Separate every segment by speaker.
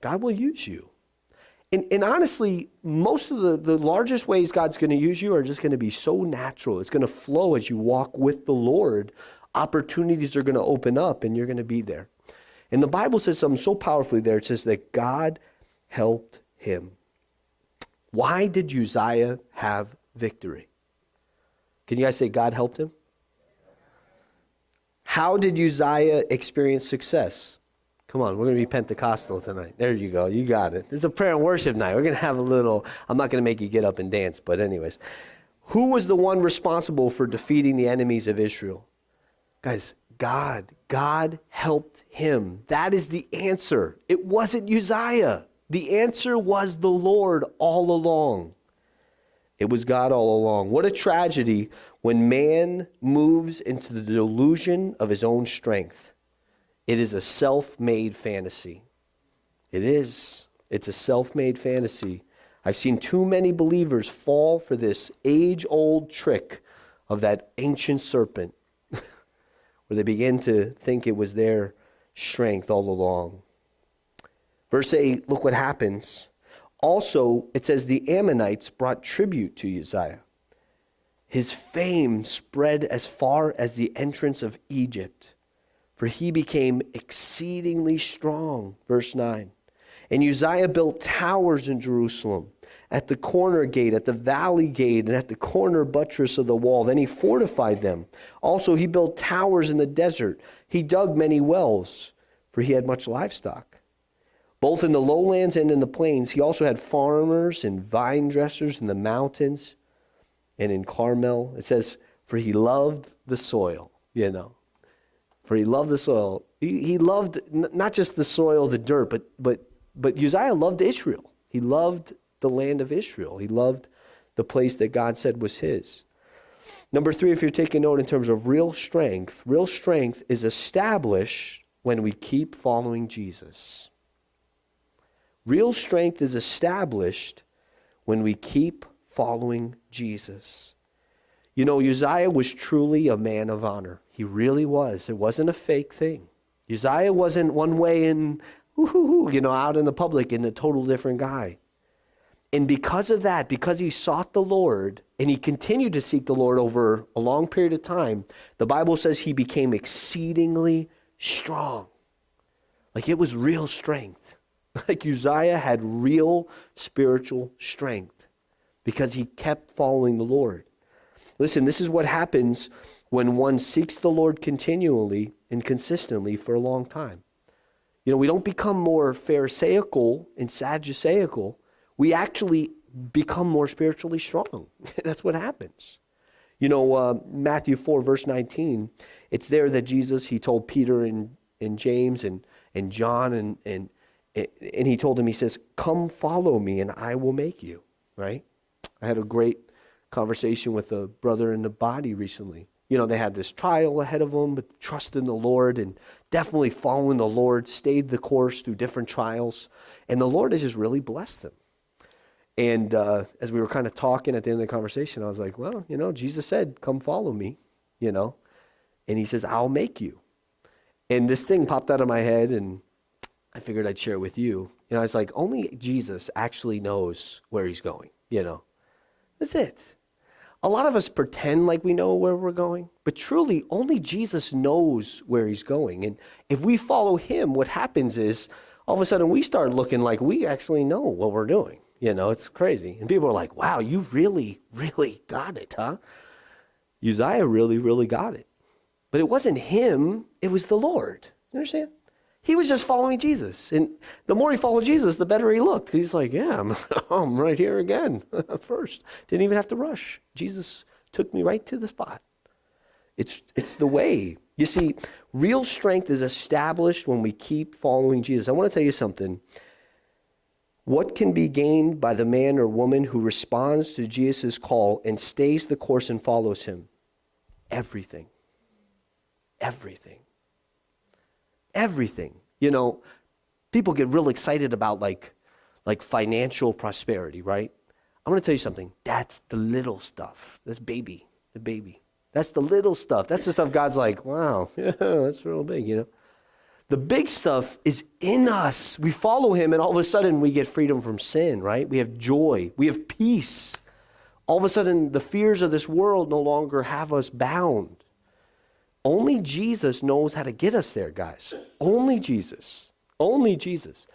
Speaker 1: God will use you. And honestly, most of the largest ways God's going to use you are just going to be so natural. It's going to flow as you walk with the Lord. Opportunities are going to open up and you're going to be there. And the Bible says something so powerfully there. It says that God helped him. Why did Uzziah have victory? Can you guys say God helped him? How did Uzziah experience success? Come on, we're going to be Pentecostal tonight. There you go. You got it. It's a prayer and worship night. We're going to have a little, I'm not going to make you get up and dance, but anyways. Who was the one responsible for defeating the enemies of Israel? Guys, God. God helped him. That is the answer. It wasn't Uzziah. The answer was the Lord all along. It was God all along. What a tragedy when man moves into the delusion of his own strength. It is a self-made fantasy. It is. It's a self-made fantasy. I've seen too many believers fall for this age-old trick of that ancient serpent where they begin to think it was their strength all along. Verse 8, look what happens. Also, it says the Ammonites brought tribute to Uzziah. His fame spread as far as the entrance of Egypt, for he became exceedingly strong. Verse 9. And Uzziah built towers in Jerusalem, at the corner gate, at the valley gate, and at the corner buttress of the wall. Then he fortified them. Also, he built towers in the desert. He dug many wells, for he had much livestock. Both in the lowlands and in the plains, he also had farmers and vine dressers in the mountains and in Carmel. It says, for he loved the soil, For he loved the soil. He loved not just the soil, the dirt, but Uzziah loved Israel. He loved the land of Israel. He loved the place that God said was his. Number 3, if you're taking note in terms of real strength is established when we keep following Jesus. Real strength is established when we keep following Jesus. Uzziah was truly a man of honor. He really was. It wasn't a fake thing. Uzziah wasn't one way and out in the public and a total different guy. And because of that, because he sought the Lord, and he continued to seek the Lord over a long period of time, the Bible says he became exceedingly strong. Like it was real strength. Like Uzziah had real spiritual strength because he kept following the Lord. Listen, this is what happens when one seeks the Lord continually and consistently for a long time. We don't become more pharisaical and sadduceical. We actually become more spiritually strong. That's what happens. Matthew 4, verse 19, it's there that Jesus, he told Peter and James and John and he told him, he says, come follow me and I will make you, right? I had a great conversation with a brother in the body recently. They had this trial ahead of them, but trust in the Lord and definitely following the Lord, stayed the course through different trials. And the Lord has just really blessed them. And as we were kind of talking at the end of the conversation, I was like, well, Jesus said, come follow me, And he says, I'll make you. And this thing popped out of my head and I figured I'd share it with you. It's like only Jesus actually knows where he's going, That's it. A lot of us pretend like we know where we're going, but truly only Jesus knows where he's going. And if we follow him, what happens is all of a sudden we start looking like we actually know what we're doing. It's crazy. And people are like, wow, you really, really got it, huh? Uzziah really, really got it. But it wasn't him, it was the Lord. You understand? He was just following Jesus. And the more he followed Jesus, the better he looked. He's like, yeah, I'm right here again. First. Didn't even have to rush. Jesus took me right to the spot. It's the way. You see, real strength is established when we keep following Jesus. I want to tell you something. What can be gained by the man or woman who responds to Jesus' call and stays the course and follows him? Everything. Everything. Everything. People get real excited about like financial prosperity, right? I'm going to tell you something. That's the little stuff. That's the baby. That's the little stuff. That's the stuff God's like, wow, yeah, that's real big, The big stuff is in us. We follow him, and all of a sudden we get freedom from sin, right? We have joy. We have peace. All of a sudden, the fears of this world no longer have us bound. Only Jesus knows how to get us there, guys. Only Jesus. Only Jesus.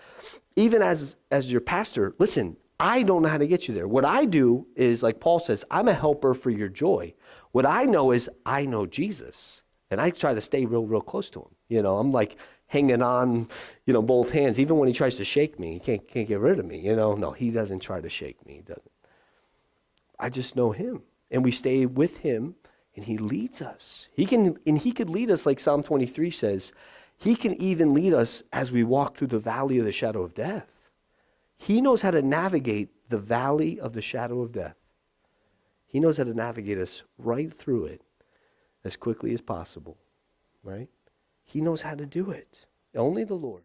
Speaker 1: Even as your pastor, listen, I don't know how to get you there. What I do is, like Paul says, I'm a helper for your joy. What I know is I know Jesus, and I try to stay real close to him. You know, I'm like hanging on, both hands. Even when he tries to shake me, he can't get rid of me. No, he doesn't try to shake me. He doesn't. I just know him, and we stay with him, and he leads us. He could lead us, like Psalm 23 says. He can even lead us as we walk through the valley of the shadow of death. He knows how to navigate the valley of the shadow of death. He knows how to navigate us right through it as quickly as possible, right? He knows how to do it. Only the Lord.